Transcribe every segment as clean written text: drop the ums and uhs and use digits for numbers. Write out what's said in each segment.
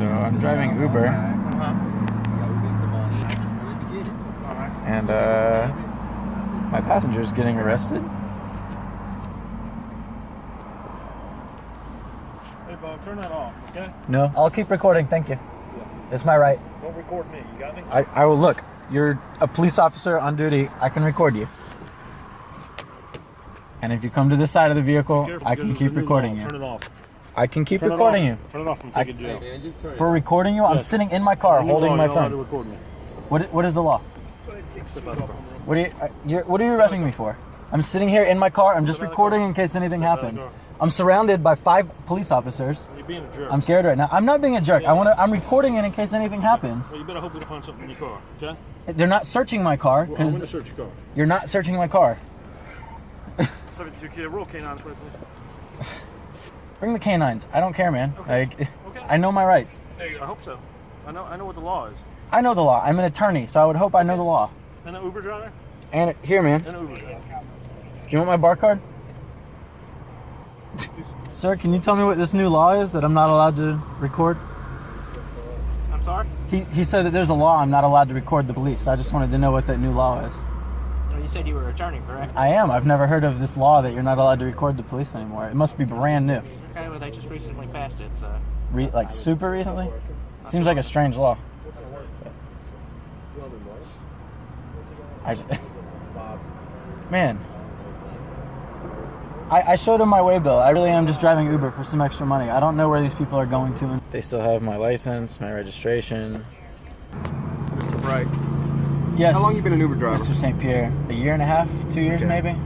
So I'm driving Uber. And my passenger's getting arrested. Hey, Bo, turn that off, okay? No, I'll keep recording. Thank you. It's my right. Don't record me. You got me? I will look. You're a police officer on duty. I can record you. And if you come to this side of the vehicle, I can keep recording you. Turn it off. I can keep recording you. Turn it off. I'm taking jail. For recording you, I'm sitting in my car holding my phone. Record me. What is the law? What are you arresting me for? I'm sitting here in my car. I'm just recording in case anything happens. I'm surrounded by 5 police officers. You're being a jerk. I'm scared right now. I'm not being a jerk. I'm recording it in case anything happens. Well, you better hope we don't find something in your car, okay? They're not searching my car Well, I'm because going to search your car. you're not searching my car. 72 kid, roll canines, please. Bring the canines. I don't care, man. Okay. Like, I know my rights. Hey, I hope so. I know what the law is. I know the law. I'm an attorney, so I would hope I know the law. And an Uber driver? And here, man. And an Uber driver. You want my bar card? Sir, can you tell me what this new law is that I'm not allowed to record? I'm sorry? He said that there's a law I'm not allowed to record the police. I just wanted to know what that new law is. Well, you said you were an attorney, correct? I am. I've never heard of this law that you're not allowed to record the police anymore. It must be brand new. Okay, well, they just recently passed it, so... Like super recently? Seems like a strange law. Man. I showed him my way bill. I really am just driving Uber for some extra money. I don't know where these people are going to. They still have my license, my registration. Mr. Bright. Yes. How long have you been an Uber driver? Mr. St. Pierre. A year and a half? 2 years, Okay. maybe?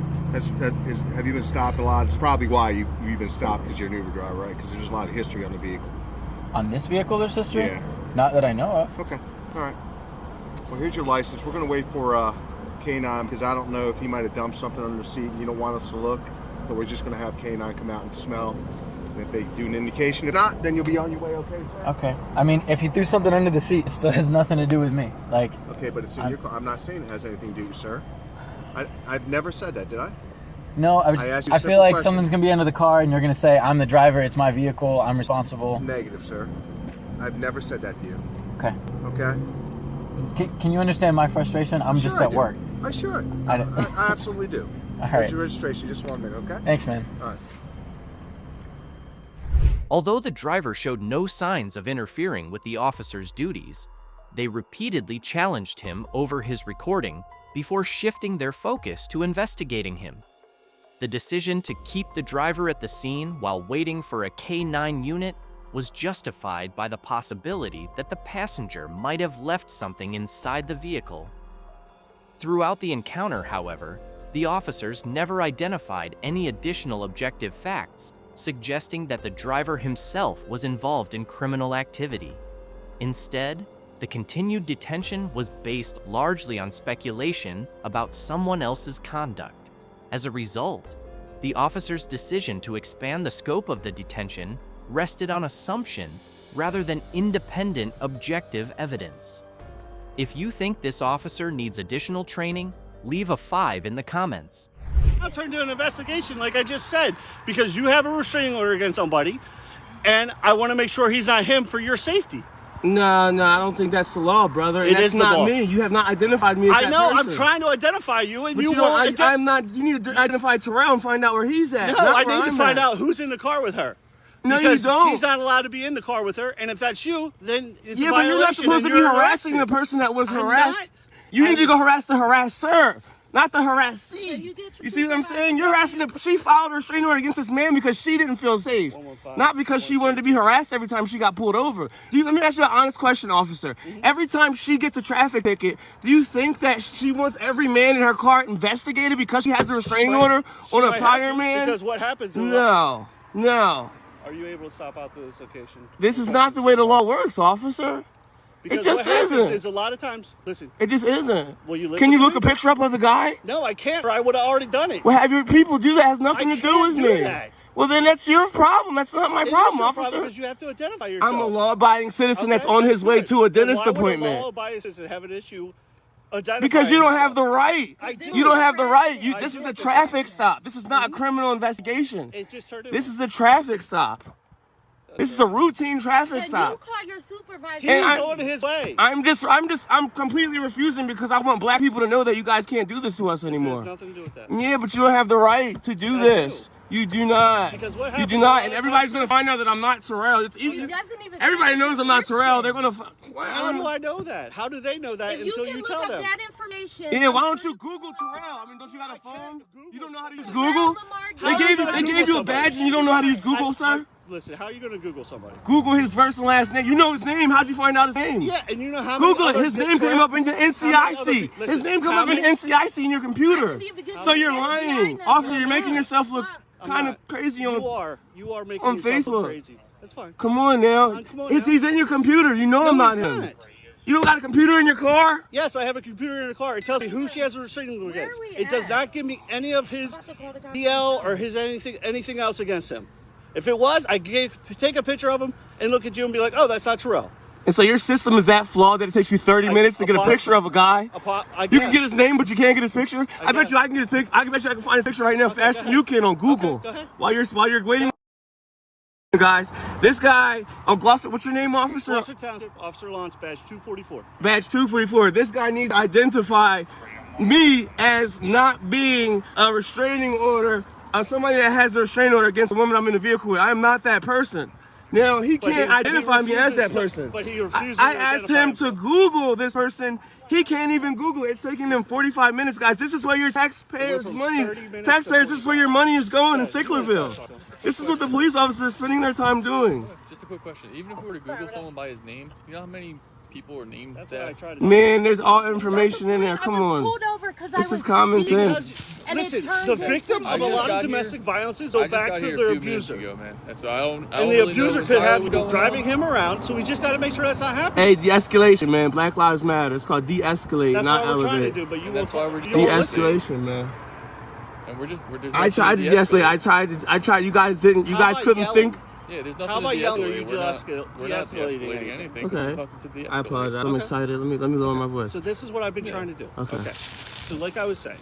Have you been stopped a lot? It's probably why you've been stopped, because you're an Uber driver, right? Because there's a lot of history on the vehicle. On this vehicle there's history? Yeah. Not that I know of. Okay. All right. Well, here's your license. We're going to wait for K9, because I don't know if he might have dumped something under the seat and you don't want us to look. But we're just going to have K9 come out and smell. And if they do an indication, if not, then you'll be on your way, okay, sir? Okay. I mean, if he threw something under the seat, it still has nothing to do with me. Like. Okay, but it's in your car. I'm not saying it has anything to do with you, sir. I've never said that, did I? No, I feel like someone's going to be under the car and you're going to say, I'm the driver, it's my vehicle, I'm responsible. Negative, sir. I've never said that to you. Okay. Okay? Can you understand my frustration? I'm just at work. I should. I absolutely do. All right. What's your registration? Just 1 minute, okay? Thanks, man. All right. Although the driver showed no signs of interfering with the officer's duties, they repeatedly challenged him over his recording before shifting their focus to investigating him. The decision to keep the driver at the scene while waiting for a K9 unit was justified by the possibility that the passenger might have left something inside the vehicle. Throughout the encounter, however, the officers never identified any additional objective facts suggesting that the driver himself was involved in criminal activity. Instead, the continued detention was based largely on speculation about someone else's conduct. As a result, the officers' decision to expand the scope of the detention rested on assumption rather than independent, objective evidence. If you think this officer needs additional training, leave a 5 in the comments. I'll turn to an investigation, like I just said, because you have a restraining order against somebody, and I want to make sure he's not him for your safety. No, I don't think that's the law, brother. And It that's is the not law. me. You have not identified me as I that know. person. I'm trying to identify you, and But you you won't. don't. I'm not. You need to identify Terrell and find out where he's at. No, not I where need to I'm find at. out who's in the car with her. No, Because you don't. He's not allowed to be in the car with her, and if that's you, then it's Yeah, a but you're not violation, supposed and to be you're harassing arrested. the person that was I'm harassed. not. You need to go harass the harasser, not the harassee. You see what I'm saying? You're harassing the. She filed a restraining order against this man because she didn't feel safe, 115, not because she wanted to be harassed every time she got pulled over. Let me ask you an honest question, officer. Every time she gets a traffic ticket, do you think that she wants every man in her car investigated because she has a restraining order on a prior man? Because what happens? No. Are you able to stop out to this location? This is not the way the law works, officer. Because just what happens isn't. is a lot of times. Listen. It just isn't. Will you listen Can you to look me? a picture up of the guy? No, I can't, or I would have already done it. Well, have your people do that. It has nothing I to do can't with do me. that. Well, then that's your problem. That's not my It is problem, your officer. Because you have to identify yourself. I'm a law-abiding citizen that's on his that's way good. to a Then dentist why would appointment. a law-abiding citizen have an issue identifying Because you don't have yourself? the right. I do. You don't have the right. I This do is a have the traffic stop. This is not a criminal investigation. It just turned This into- is a traffic stop. This is a routine traffic Can stop. you call your supervisor? He's on his way. I'm completely refusing because I want black people to know that you guys can't do this to us anymore. This has nothing to do with that. Yeah, but you don't have the right to do this. You do not. Because what You happens do a not, lot and of everybody's times- gonna find out that I'm not Terrell. It's He easy. doesn't even Everybody have knows I'm not Terrell. They're description. gonna. How do I know that? How do they know that If you until can you look tell up them? that information. Yeah, why I'm don't sure you Google Terrell? I mean, don't you got a phone? You don't know how to use Terrell Google? Lamar They Jackson. gave you a badge and you don't know how to use Google, sir? Listen, how are you going to Google somebody? Google his first and last name. You know his name. How'd you find out his name? Yeah, and you know how many Google it. other His name Terrell- came up in the how many NCIC. other- His listen, name came how up in many- NCIC in your computer. Couldn't even give So me you're the FBI lying. number. Officer, you're making yourself look I'm kind not. of crazy You on. are making on yourself look Facebook. crazy. That's fine. Come on now. Come on It's now. he's in your computer. You know I'm No, not he's him. not. You don't got a computer in your car? Yes, I have a computer in the car. It tells me who she has a restraining order Where against. are we It does at? not give me any of his About to call the cops. DL or his anything else against him. If it was, I take a picture of him and look at you and be like, oh, that's not Terrell. And so your system is that flawed that it takes you 30 minutes to get a picture of a guy? You can get his name, but you can't get his picture? I bet you I can get his picture. I bet you I can find his picture right now faster than you can on Google. go ahead. While you're waiting. Guys, this guy, Gloucester, what's your name, officer? Gloucester Township, Officer Launch Badge 244. Badge 244. This guy needs to identify me as not being a restraining order, somebody that has a restraining order against the woman I'm in the vehicle with. I am not that person. Now, he can't identify me as that person. But he refuses I to asked identify him to Google this person. He can't even Google it. It's taking them 45 minutes, guys. This is where your taxpayers' from money, 30 minutes taxpayers, to this is where your money is going in Sicklerville. This is what the police officers are spending their time doing. Just a quick question. Even if we were to Google someone by his name, you know how many people are named That's what I that? tried to do. Man, there's all information in there. Come I was on. pulled over 'cause I This was is common speeding. sense. And it Listen, turned the into victim I of a just lot got of here- domestic violence I go just back got to here their a few minutes abuser. ago, man. And so I don't And the really know abuser what's could have entirely going driving on. him around, so we just got to make sure that's not happening. Hey, de-escalation, man. Black Lives Matter. It's called de-escalate, That's not what we're trying to elevate. do, but you And that's why won't. we're just you won't listen. De-escalation, man. And we're just I tried to de-escalate. I tried. You guys didn't. You How guys about couldn't yelling? think. Yeah, there's nothing How about to yelling? de-escalate. You We're not de-escalating de-escalating anything. anything. Okay. We're just fucking to de-escalate. I apologize. I'm Okay. excited. Let me lower my voice. So this is what I've been trying to do. Okay. So like I was saying,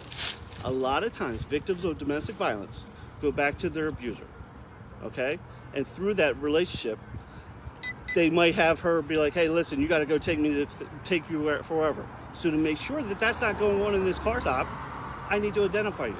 a lot of times victims of domestic violence go back to their abuser. Okay? And through that relationship, they might have her be like, "Hey, listen, you got to go take you forever." So to make sure that that's not going on in this car stop, I need to identify you.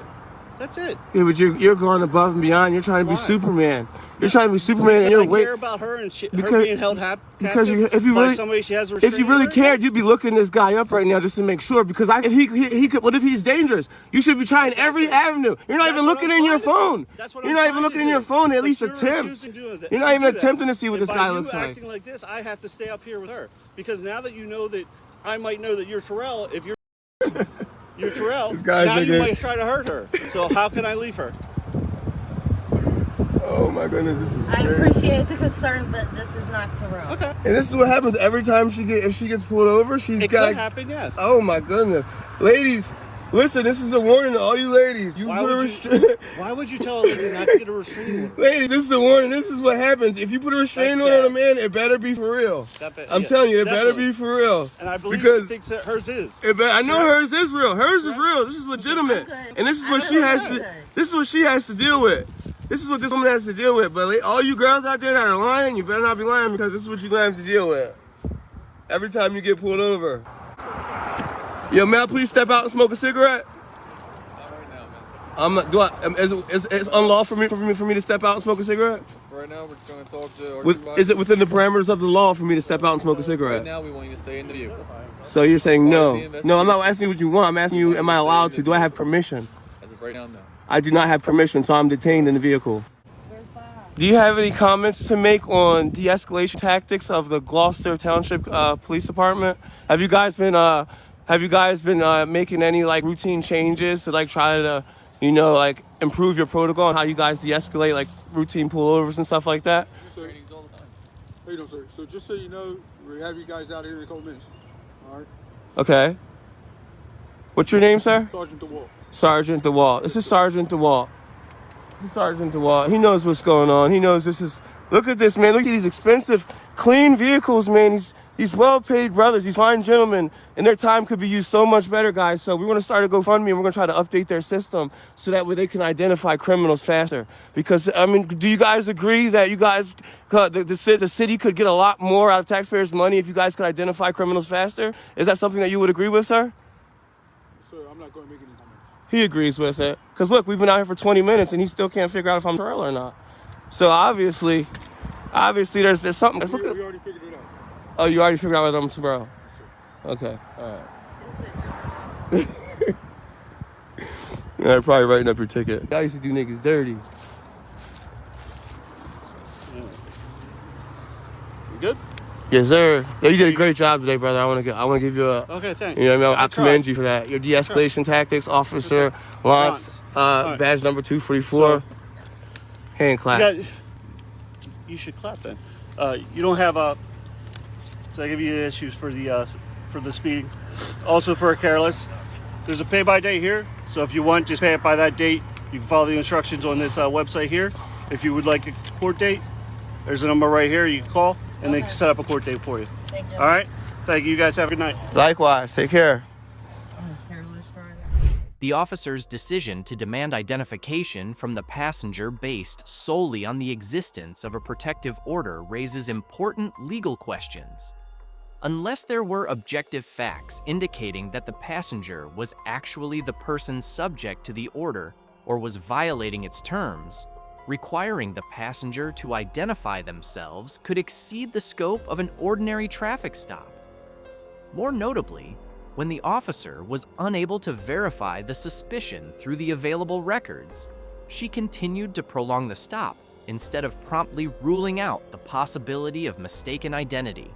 That's it. Yeah, but you're going above and beyond. You're trying to be Why? Superman. You're trying to be Superman, and Because you're I wait. care about her and her Because- being held because captive if you by really- somebody she has a If you restraining really order cared, against. you'd be looking this guy up right now just to make sure. Because if he could, what if he's dangerous? You should be trying every avenue. You're not That's even what looking I'm in your trying to phone. do. That's what You're I'm not even trying looking to in your do. phone. At But least you're attempt. refusing to do that. You're not even Do that. attempting to see what And this guy by looks you like. acting like this, I have to stay up here with her because now that you know that I might know that you're Terrell. If you're Terrell, guy's now you nigga. might try to hurt her. So how can I leave her? Oh my goodness, this is I crazy. appreciate the concern, but this is not Terrell. Okay. And this is what happens every time if she gets pulled over. She's It got. could happen, yes. Oh my goodness, ladies, listen. This is a warning to all you ladies. You Why put a would restraint. Why would you tell a lady not to get a restraining order? Ladies, this is a warning. This is what happens. If you put a restraining That's order on a sad. man, it better be for real. I'm Yeah, telling you, it better definitely. be for real. And I believe because she thinks that hers is. I know hers is real. Hers is real. This is legitimate. I'm good. And this is I what know she has I'm to. good. This is what she has to deal with. This is what this woman has to deal with. But all you girls out there that are lying, you better not be lying because this is what you're gonna have to deal with every time you get pulled over. Yo, may I please step out and smoke a cigarette? Not right now, man. Is unlawful for me to step out and smoke a cigarette? Right now, we're just going to talk to our supervisor. Is it within the parameters of the law for me to step out and smoke a Right cigarette? now, we want you to stay in the vehicle. So you're saying Part of no? the No, I'm investigation. not asking you what you want. I'm asking you, am I allowed to? Do I have permission? As of right now, no. I do not have permission, so I'm detained in the vehicle. Do you have any comments to make on de-escalation tactics of the Gloucester Township Police Department? Have you guys been making any routine changes to try to improve your protocol and how you guys de-escalate routine pullovers and stuff like that? Trainings all the time. How you doing, sir? So just so you know, we have you guys out here in a couple minutes. All right? Okay. What's your name, sir? Sergeant DeWalt. Sergeant DeWalt. This is Sergeant DeWalt. This is Sergeant DeWalt. He knows what's going on. He knows this is. Look at this, man. Look at these expensive, clean vehicles, man. These well-paid brothers, these fine gentlemen, and their time could be used so much better, guys. So we want to start a GoFundMe, and we're going to try to update their system so that way they can identify criminals faster. Because, I mean, do you guys agree that you guys, the city could get a lot more out of taxpayers' money if you guys could identify criminals faster? Is that something that you would agree with, sir? Sir, I'm not going to make any comments. He agrees with it. Because, look, we've been out here for 20 minutes, and he still can't figure out if I'm trail or not. So, obviously, there's something. We already figured it out. Oh, you already figured out whether I'm tomorrow? Okay, all right. Yeah, probably writing up your ticket. I used to do niggas dirty. You good? Yes, sir. Yeah, you did a great job today, brother. I want to give you a. Okay, thanks. You know what I mean? I I'll commend try. you for that. Your de-escalation tactics, officer Lance, Right. badge number 244. Hand clap. You should clap then. You don't have a. So I give you issues for the speeding. Also for a careless. There's a pay by date here. So if you want, just pay it by that date. You can follow the instructions on this website here. If you would like a court date, there's a number right here you can call, and they can set up a court date for you. Thank you. All right. Thank you. You guys have a good night. Likewise. Take care. The officer's decision to demand identification from the passenger based solely on the existence of a protective order raises important legal questions. Unless there were objective facts indicating that the passenger was actually the person subject to the order or was violating its terms, requiring the passenger to identify themselves could exceed the scope of an ordinary traffic stop. More notably, when the officer was unable to verify the suspicion through the available records, she continued to prolong the stop instead of promptly ruling out the possibility of mistaken identity.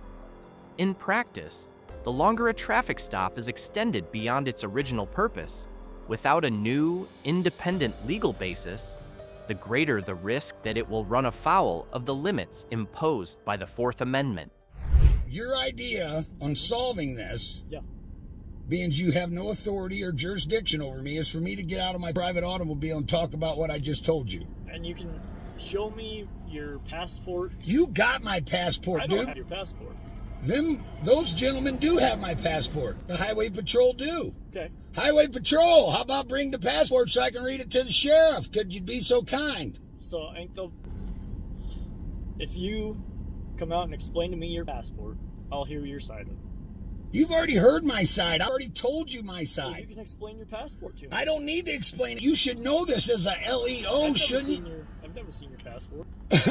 In practice, the longer a traffic stop is extended beyond its original purpose, without a new, independent legal basis, the greater the risk that it will run afoul of the limits imposed by the Fourth Amendment. Your idea on solving this, being you have no authority or jurisdiction over me, is for me to get out of my private automobile and talk about what I just told you. And you can show me your passport. You got my passport, I dude. don't have your passport. Those gentlemen do have my passport. The Highway Patrol do. Okay. Highway Patrol, how about bring the passport so I can read it to the sheriff? Could you be so kind? So, if you come out and explain to me your passport, I'll hear your side of it. You've already heard my side. I already told you my Well, you side. can explain your passport to me. I don't need to explain it. You should know this as a LEO, shouldn't you? I've never seen your passport.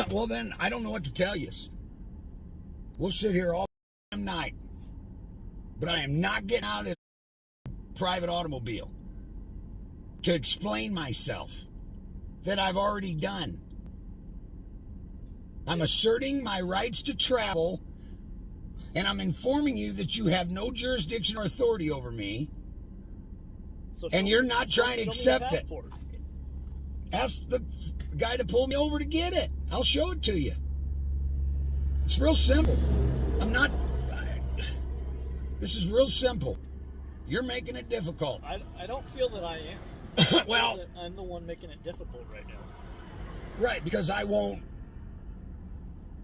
Well, then, I don't know what to tell you. We'll sit here all night, but I am not getting out of this private automobile to explain myself that I've already done. I'm asserting my rights to travel, and I'm informing you that you have no jurisdiction or authority over me, and you're not trying to accept it. Ask the guy to pull me over to get it. I'll show it to you. It's real simple. This is real simple. You're making it difficult. I don't feel that I am. Well, I'm the one making it difficult right now. Right, because I won't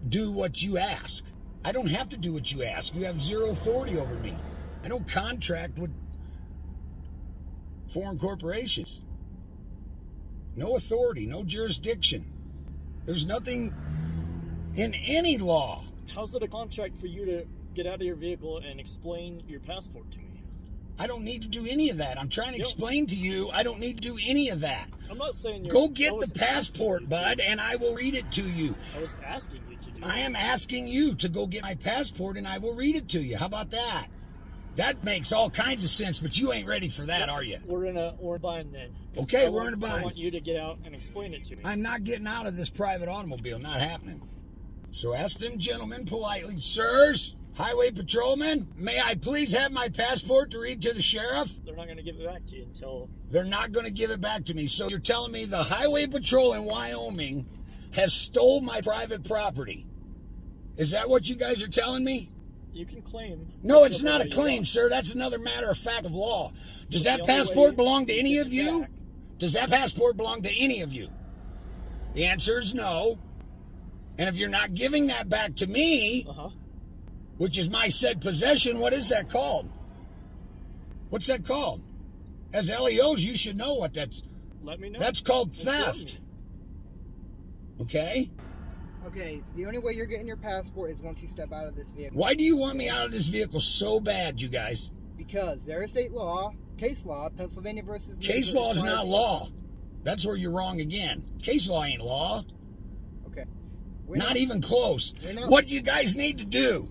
do what you ask. I don't have to do what you ask. You have zero authority over me. I don't contract with foreign corporations. No authority, no jurisdiction. There's nothing in any law. How's it a contract for you to get out of your vehicle and explain your passport to me? I don't need to do any of that. I'm trying to explain to you, I don't need to do any of that. I'm not saying you're... Go get the passport, bud, and I will read it to you. I was asking you to do I am asking you to go get my passport, and I will read it to you. How about that? That makes all kinds of sense, but you ain't ready for that, are you? We're in a bind then. Okay, we're in a bind. I want you to get out and explain it to me. I'm not getting out of this private automobile. Not happening. So ask them gentlemen politely, sirs, highway patrolmen, may I please have my passport to read to the sheriff? They're not going to give it back to you until... They're not going to give it back to me. So you're telling me the highway patrol in Wyoming has stole my private property. Is that what you guys are telling me? You can claim... No, it's not a claim, sir. That's another matter of fact of law. Does that passport belong to any of you? Does that passport belong to any of you? The answer is no. And if you're not giving that back to me, which is my said possession. What is that called? What's that called? As LEOs, you should know what that's. Let me know. That's called theft. Okay? Okay, the only way you're getting your passport is once you step out of this vehicle. Why do you want me out of this vehicle so bad, you guys? Because there is state law, case law, Pennsylvania versus... Case law is not law. That's where you're wrong again. Case law ain't law. Okay. Not even close. What you guys need to do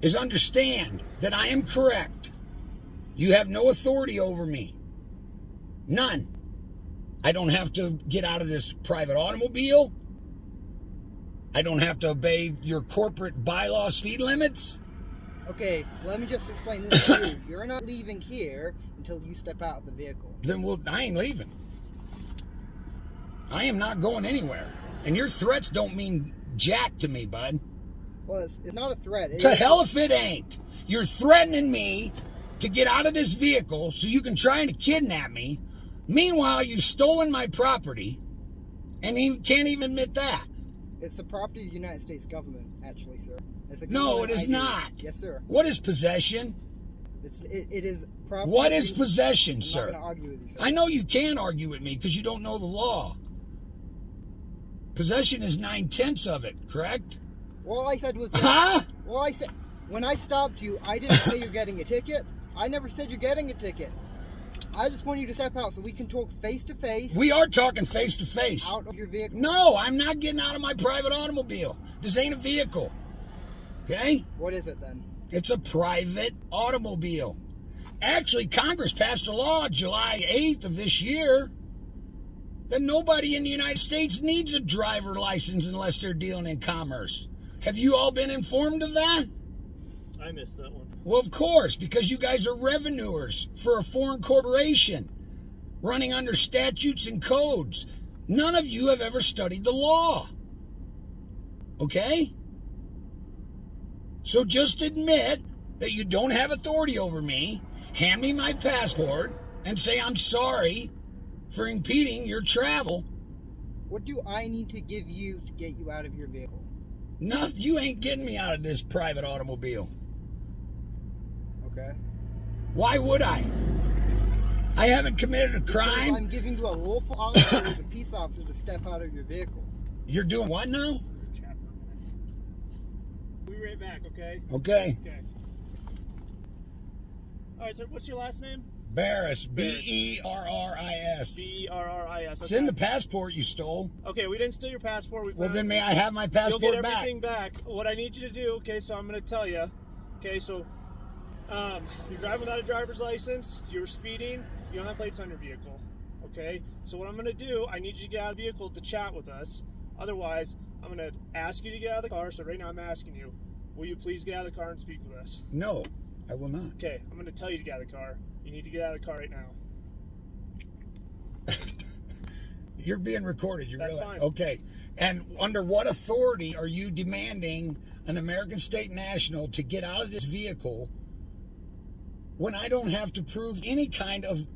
is understand that I am correct. You have no authority over me. None. I don't have to get out of this private automobile. I don't have to obey your corporate bylaw speed limits. Okay, let me just explain this to you. You're not leaving here until you step out of the vehicle. Then I ain't leaving. I am not going anywhere. And your threats don't mean jack to me, bud. Well, it's not a threat. To hell if it ain't. You're threatening me to get out of this vehicle so you can try to kidnap me. Meanwhile, you've stolen my property and you can't even admit that. It's the property of the United States government, actually, sir. No, it is not. Yes, sir. What is possession? It is property. What is possession, sir? I'm not going to argue with you, sir. I know you can argue with me because you don't know the law. Possession is 9/10 of it, correct? All I said was... Huh? Well, I said... When I stopped you, I didn't say you're getting a ticket. I never said you're getting a ticket. I just want you to step out so we can talk face to face. We are talking face to face. Out of your vehicle. No, I'm not getting out of my private automobile. This ain't a vehicle. Okay? What is it then? It's a private automobile. Actually, Congress passed a law July 8th of this year that nobody in the United States needs a driver license unless they're dealing in commerce. Have you all been informed of that? I missed that one. Well, of course, because you guys are revenuers for a foreign corporation running under statutes and codes. None of you have ever studied the law. Okay? So just admit that you don't have authority over me, hand me my passport, and say I'm sorry for impeding your travel. What do I need to give you to get you out of your vehicle? Nothing. You ain't getting me out of this private automobile. Okay. Why would I? I haven't committed a crime. Because I'm giving you a lawful officer as a peace officer to step out of your vehicle. You're doing what now? We'll be right back, okay? Okay. Okay. All right, sir, what's your last name? Barris. B-E-R-R-I-S. B-E-R-R-I-S. Okay. It's in the passport you stole. Okay, we didn't steal your passport. Well, then may I have my passport You'll get back? everything back. What I need you to do, okay, so I'm going to tell you. Okay, so you're driving without a driver's license. You're speeding. You don't have plates on your vehicle. Okay, so what I'm going to do, I need you to get out of the vehicle to chat with us. Otherwise, I'm going to ask you to get out of the car. So right now I'm asking you, will you please get out of the car and speak with us? No, I will not. Okay, I'm going to tell you to get out of the car. You need to get out of the car right now. You're being recorded. You That's realize? fine. Okay. And under what authority are you demanding an American state national to get out of this vehicle when I don't have to prove any kind of...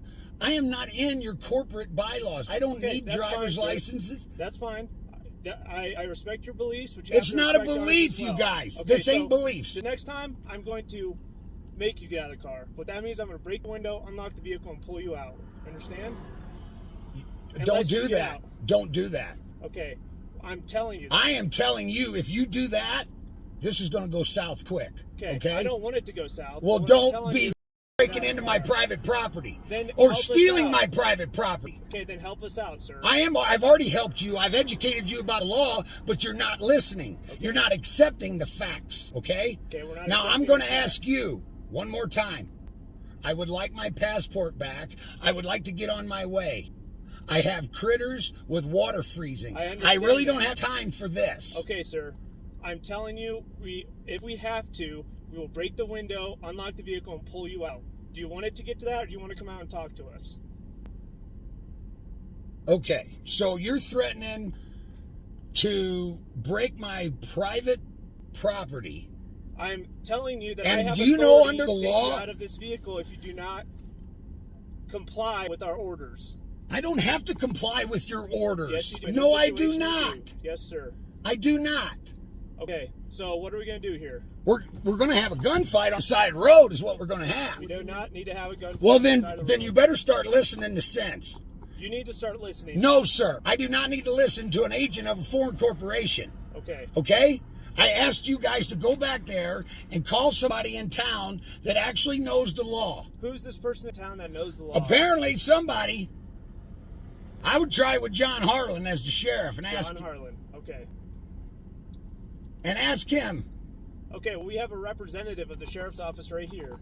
I am not in your corporate bylaws. I don't need driver's licenses. That's fine. I respect your beliefs, but you It's have to not a respect ours belief, as well. you guys. Okay, This ain't so beliefs. The next time, I'm going to make you get out of the car. What that means, I'm going to break the window, unlock the vehicle, and pull you out. Understand? Don't do that. Don't do that. Okay, I'm telling you that. I am telling you, if you do that, this is going to go south quick. Okay? I don't want it to go south. Well, What I'm don't telling be you- breaking into my private property Then or help us stealing out. my private property. Okay, then help us out, sir. I've already helped you. I've educated you about the law, but you're not listening. Okay. You're not accepting the facts, okay? Okay, we're not now, I'm accepting going the to ask you one more time. I would like my passport back. I would like to get on my way. I have critters with water freezing. I really don't have time for this. Okay, sir. I'm telling you, if we have to, we will break the window, unlock the vehicle, and pull you out. Do you want it to get to that, or do you want to come out and talk to us? Okay, so you're threatening to break my private property. I'm telling you that And I have do you know authority under the to take law- you out of this vehicle if you do not comply with our orders. I don't have to comply with your orders. Yes, you do. In No, this I do situation, you not. Yes, sir. I do not. Okay, so what are we going to do here? We're going to have a gunfight on the side of the road is what we're going to have. We do not need to have a gunfight. Well, on the then side of the road. you better start listening to sense. You need to start listening. No, sir. I do not need to listen to an agent of a foreign corporation. Okay. Okay? I asked you guys to go back there and call somebody in town that actually knows the law. Who's this person in town that knows the law? Apparently somebody. I would try with John Harlan as the sheriff and ask John Harlan. Okay. And ask him. Okay, well, we have a representative of the sheriff's office right here.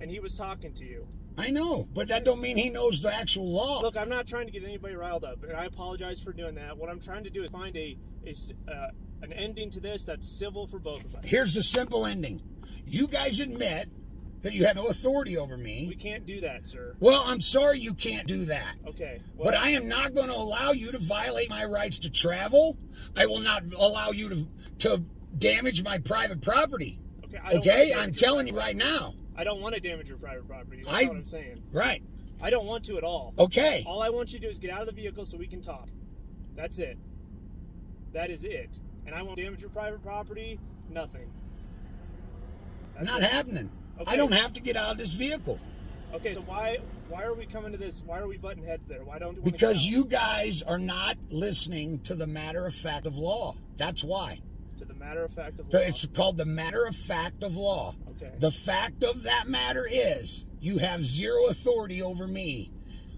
And he was talking to you. I know, but that don't mean he knows the actual law. Look, I'm not trying to get anybody riled up, and I apologize for doing that. What I'm trying to do is find an ending to this that's civil for both of us. Here's the simple ending. You guys admit that you have no authority over me. We can't do that, sir. Well, I'm sorry you can't do that. Okay. Well, but I am not going to allow you to violate my rights to travel. I will not allow you to damage my private property. Okay? I'm telling you right now. I don't want to damage your private property. That's what I'm saying. Right. I don't want to at all. Okay. All I want you to do is get out of the vehicle so we can talk. That's it. That is it. And I won't damage your private property. Nothing. Not happening. Okay. I don't have to get out of this vehicle. Okay, so why are we coming to this? Why are we butting heads there? Why don't we? Because you guys are not listening to the matter of fact of law. That's why. To the matter of fact of law. It's called the matter of fact of law. Okay. The fact of that matter is you have zero authority over me.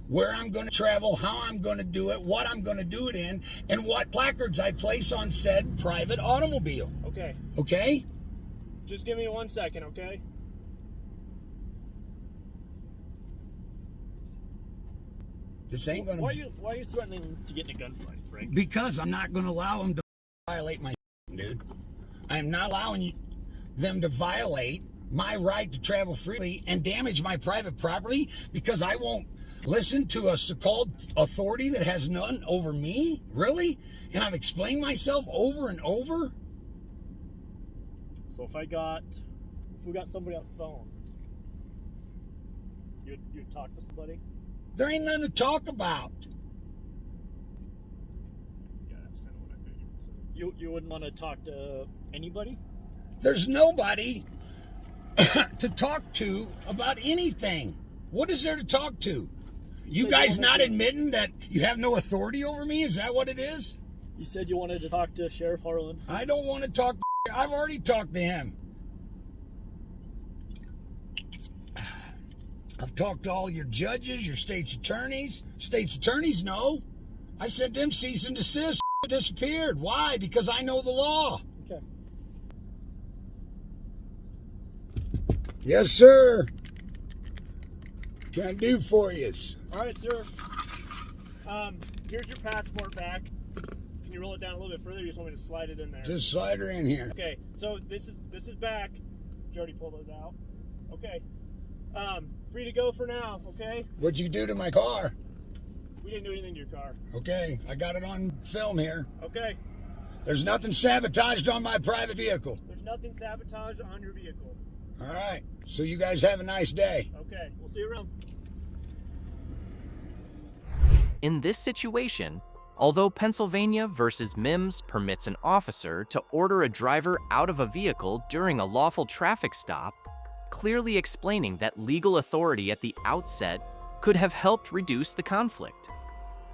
Where I'm going to travel, how I'm going to do it, what I'm going to do it in, and what placards I place on said private automobile. Okay. Okay? Just give me 1 second, okay? This ain't going to... Why are you threatening to get in a gunfight, Frank? Because I'm not going to allow them to violate my dude. I am not allowing them to violate my right to travel freely and damage my private property because I won't listen to a so-called authority that has none over me? Really? And I've explained myself over and over? So if we got somebody on the phone, you'd talk to somebody? There ain't nothing to talk about. Yeah, that's kind of what I figured. So you wouldn't want to talk to anybody? There's nobody to talk to about anything. What is there to talk to? You guys not admitting that you have no authority over me? Is that what it is? You said you wanted to talk to Sheriff Harlan. I don't want to talk. I've already talked to him. I've talked to all your judges, your state's attorneys. State's attorneys know. I sent them cease and desist. Disappeared. Why? Because I know the law. Okay. Yes, sir. Can I do for you? All right, sir. Here's your passport back. Can you roll it down a little bit further? You just want me to slide it in there? Just slide her in here. Okay, so this is back. Did you already pull those out? Okay. Free to go for now, okay? What'd you do to my car? We didn't do anything to your car. Okay, I got it on film here. Okay. There's nothing sabotaged on my private vehicle. There's nothing sabotaged on your vehicle. All right, so you guys have a nice day. Okay, we'll see you around. In this situation, although Pennsylvania versus Mims permits an officer to order a driver out of a vehicle during a lawful traffic stop, clearly explaining that legal authority at the outset could have helped reduce the conflict.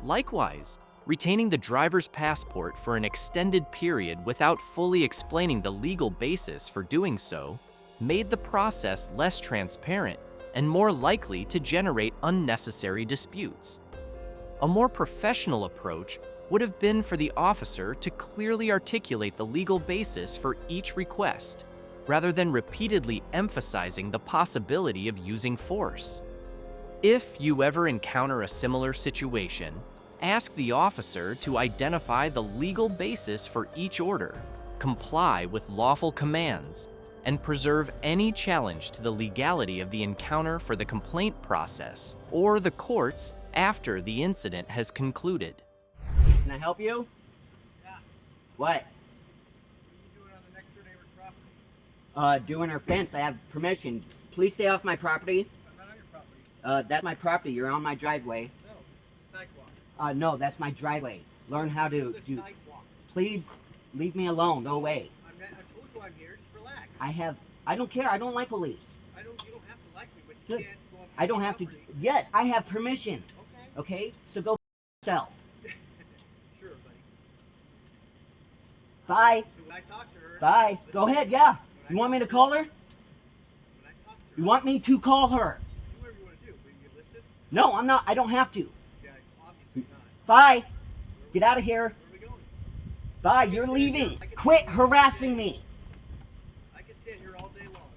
Likewise, retaining the driver's passport for an extended period without fully explaining the legal basis for doing so made the process less transparent and more likely to generate unnecessary disputes. A more professional approach would have been for the officer to clearly articulate the legal basis for each request, rather than repeatedly emphasizing the possibility of using force. If you ever encounter a similar situation, ask the officer to identify the legal basis for each order, comply with lawful commands, and preserve any challenge to the legality of the encounter for the complaint process or the courts after the incident has concluded. Can I help you? Yeah. What? Doing our fence. I have permission. Please stay off my property. I'm not on your property. That's my property. You're on my driveway. No, sidewalk. No, that's my driveway. Learn how to do. Sidewalk. Please Leave me alone. Go away. I told you I'm here. Just relax. I don't care. I don't like police. You don't have to like me, but you Good. can't go up I don't have to. Yes, I have permission. Okay? So go yourself. Sure, buddy. Bye. So when I talk to her... Bye. Go ahead, yeah. You want me to call her? You want me to call her? Do whatever you want to do. Will you listen? No, I'm not. I don't have to. Yeah, obviously not. Bye. Get out of here. Where are we going? Bye. You're leaving. Quit harassing me. I can stand here all day long.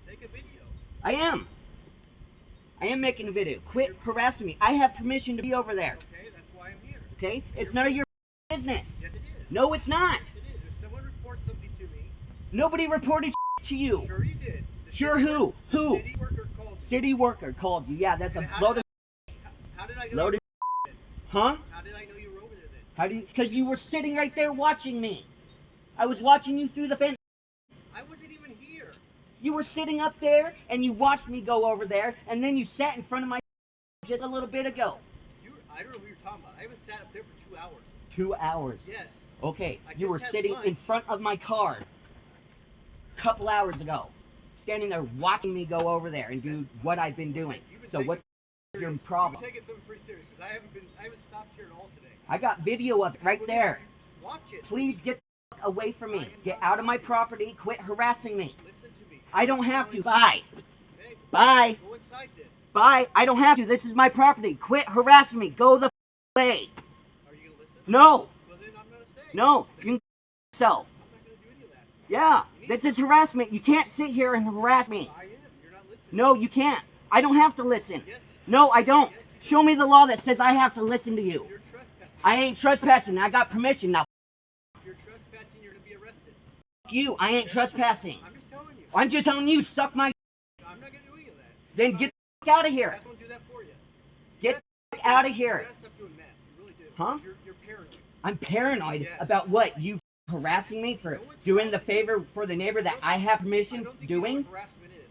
Take a video. I am. I am making a video. Quit harassing me. I have permission to be over there. Okay, that's why I'm here. Okay? It's none of your business. Yes, it is. No, it's not. Yes, it is. If someone reports something to me... Nobody reported to you. Sure you did. Sure who? Who? City worker called you. City worker called you. Yeah, that's a load of... How did I know Load you of... Huh? How did I know you were over there then? How do you... Because you were sitting right there watching me. I was watching you through the fence. I wasn't even here. You were sitting up there, and you watched me go over there, and then you sat in front of my just a little bit ago. I don't know what you're talking about. I haven't sat up there for 2 hours. 2 hours. Yes. Okay, I you just were had sitting lunch. in front of my car a couple hours ago, standing there watching me go over there and do what I've been doing. So what's your problem? You're taking something pretty serious because I haven't stopped here at all today. I got video of it right there. Watch it. Please get the fuck away from me. Get out of my property. Quit harassing me. Listen to me. I don't have to. Bye. Okay? Bye. Go inside then. Bye. I don't have to. This is my property. Quit harassing me. Go the away. Are you going to listen? No. Well, then I'm going to stay. No. You can yourself. I'm not going to do any of that. Yeah. This is harassment. You can't sit here and harass me. I am. You're not listening. No, you can't. I don't have to listen. Yes. No, I don't. Show me the law that says I have to listen to you. You're trespassing. I ain't trespassing. I got permission now. If you're trespassing, you're going to be arrested. F you. I ain't trespassing. I'm just telling you. I'm just telling you, suck my. I'm not going to do any of that. Then get the f out of here. I won't do that for you. Get the f out of You're here. going to stop doing that. You really do. Huh? You're paranoid. I'm paranoid Yes. about what? You harassing me for doing the favor for the neighbor that I have permission doing? Harassment is.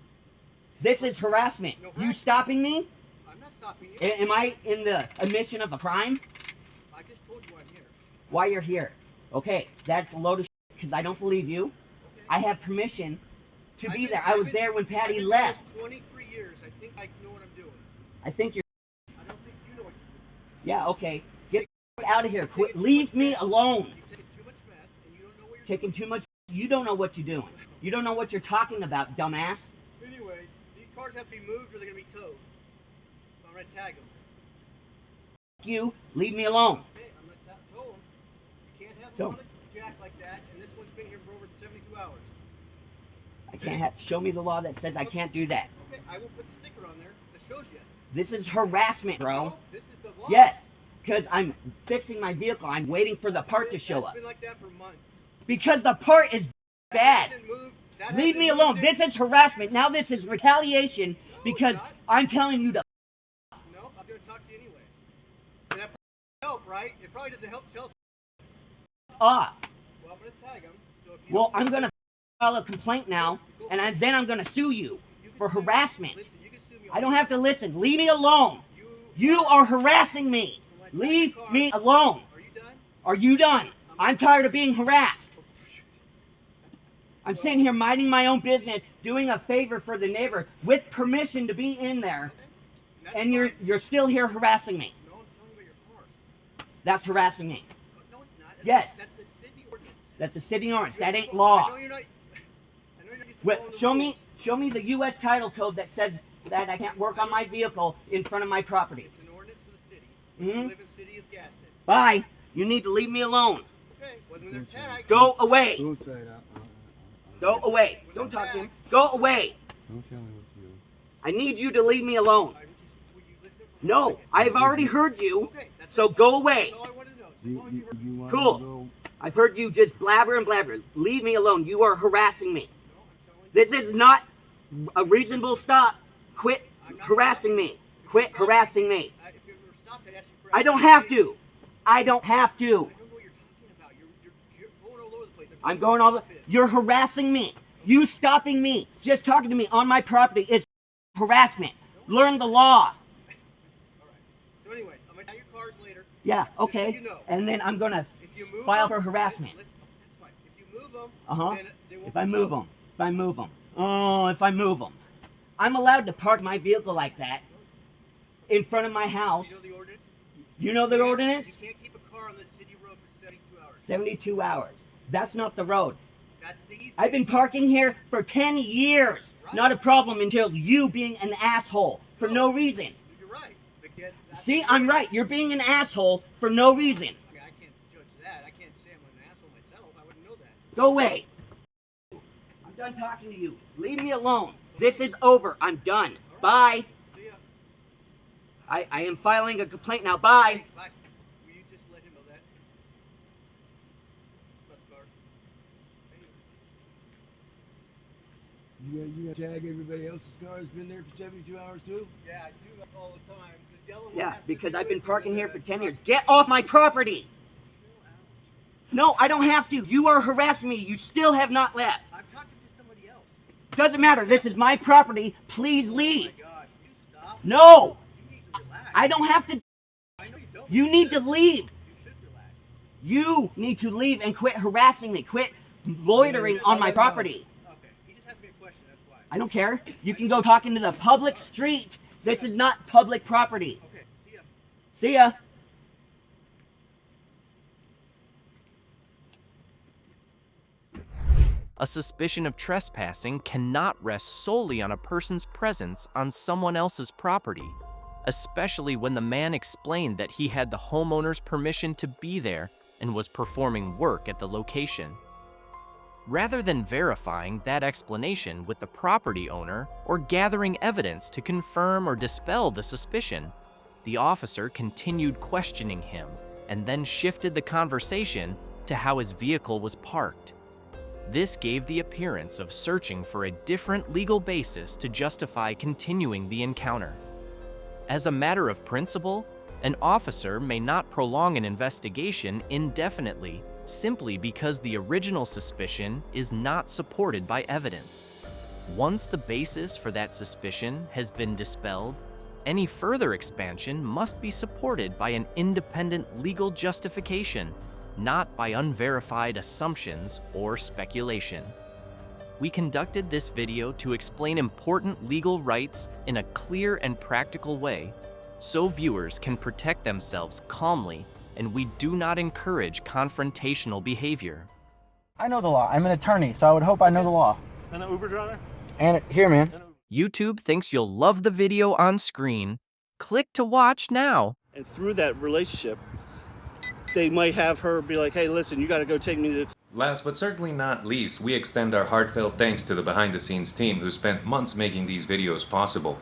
This is harassment. No You harassment. stopping me? I'm not stopping you. Am I in the admission of a crime? I just told you I'm here. Why you're here? Okay, that's a load of shit because I don't believe you. I have permission to be there. I was there when Patty I've been left. here 23 years. I think I know what I'm doing. I think you're. I don't think you know what you're doing. Yeah, okay. Get out of here. Quit. Leave me alone. You've taken too much meth, and you don't know what you're Taking too much. You don't know what you're doing. You don't know what you're talking about, dumbass. doing. Anyway, these cars have to be moved or they're going to be towed. So I'm going to tag them. You. Leave me alone. Okay, I'm going to tow them. You can't have Tow them on a jack like that, and this one's been here for over 72 hours. I can't have. Show me the law that says I can't do that. Okay, I will put the sticker on there that shows you. This is harassment, bro. No, this is the law. Yes, because I'm fixing my vehicle. I'm waiting for the part to show up. It's been like that for months. Because the part is bad. That Leave me hasn't alone. moved This is harassment. Now this is retaliation because I'm telling you to. No, I'm going to talk to you anyway. And that probably help, right? It probably doesn't help tell. Ah. Well, I'm going to tag them. So if you Well, I'm gonna file a complaint now, and then I'm gonna sue you for harassment. listen, you can sue me. I don't have to listen. Leave me alone. You are harassing me. Leave me alone. Are you done? Are you done? I'm tired of being harassed. I'm sitting here minding my own business, doing a favor for the neighbor with permission to be in there, and you're still here harassing me. No, I'm telling you about your car. That's harassing me. No, it's not. Yes. That's the city ordinance. That's a city ordinance. That ain't law. I know you're not. I know you're not used to Well, following the show rules. me the U.S. title code that says that I can't work on my vehicle in front of my property. It's an ordinance for the city. Hmm? You live in the city of Gaston. Bye. You need to leave me alone. Okay. Well, when they're tagged. Go away. Don't say that. Go away. Don't talk to him. Go away. Don't tell me what to do. I need you to leave me alone. No, I've already heard you, so go away. That's all I want to know. You want Cool. to go? I've heard you just blabber and blabber. Leave me alone. You are harassing me. This is not a reasonable stop. Quit harassing me. Quit harassing me. If you ever stop, I'd ask you for I don't have to. I don't have to. I don't know what you're talking about. You're going all over the place. I'm going all the... You're harassing me. You stopping me, just talking to me on my property is harassment. Learn the law. So anyway, I'm going to tag your cars later. Yeah, Just so okay. you know. And then I'm going to file for harassment. If I move them. If I move them. I'm allowed to park my vehicle like that in front of my house. You know the ordinance? You can't keep a car on the city road for 72 hours. 72 hours. That's not the road. That's the easy. I've been parking here for 10 years. Right. Not a problem until you being an asshole for no reason. You're right. See, I'm right. You're being an asshole for no reason. I can't judge that. I can't say I'm an asshole myself. I wouldn't know that. Go away. I'm done talking to you. Leave me alone. This is over. I'm done. Bye. See ya. I am filing a complaint now. Bye. Bye. Will you just let him know that? Press the car. You tag everybody else's car that's been there for 72 hours too? Yeah, I do all the time. Yeah, because I've been parking here for 10 years. Get off my property! No, I don't have to. You are harassing me. You still have not left. I'm talking to somebody else. Doesn't matter. This is my property. Please leave. Oh my God, you stop. No! You need to relax. I don't have to. I know you don't. You need to leave. You should relax. You need to leave and quit harassing me. Quit loitering on my property. Okay, he just asked me a question, that's why. I don't care. You can go talk into the public street. This is not public property. Okay, see ya. See ya. A suspicion of trespassing cannot rest solely on a person's presence on someone else's property, especially when the man explained that he had the homeowner's permission to be there and was performing work at the location. Rather than verifying that explanation with the property owner or gathering evidence to confirm or dispel the suspicion, the officer continued questioning him and then shifted the conversation to how his vehicle was parked. This gave the appearance of searching for a different legal basis to justify continuing the encounter. As a matter of principle, an officer may not prolong an investigation indefinitely simply because the original suspicion is not supported by evidence. Once the basis for that suspicion has been dispelled, any further expansion must be supported by an independent legal justification, not by unverified assumptions or speculation. We conducted this video to explain important legal rights in a clear and practical way, so viewers can protect themselves calmly, and we do not encourage confrontational behavior. I know the law. I'm an attorney, so I would hope I know the law. And the Uber driver? And here, man. YouTube thinks you'll love the video on screen. Click to watch now. And through that relationship, they might have her be like, hey, listen, you got to go take me to... Last but certainly not least, we extend our heartfelt thanks to the behind-the-scenes team who spent months making these videos possible.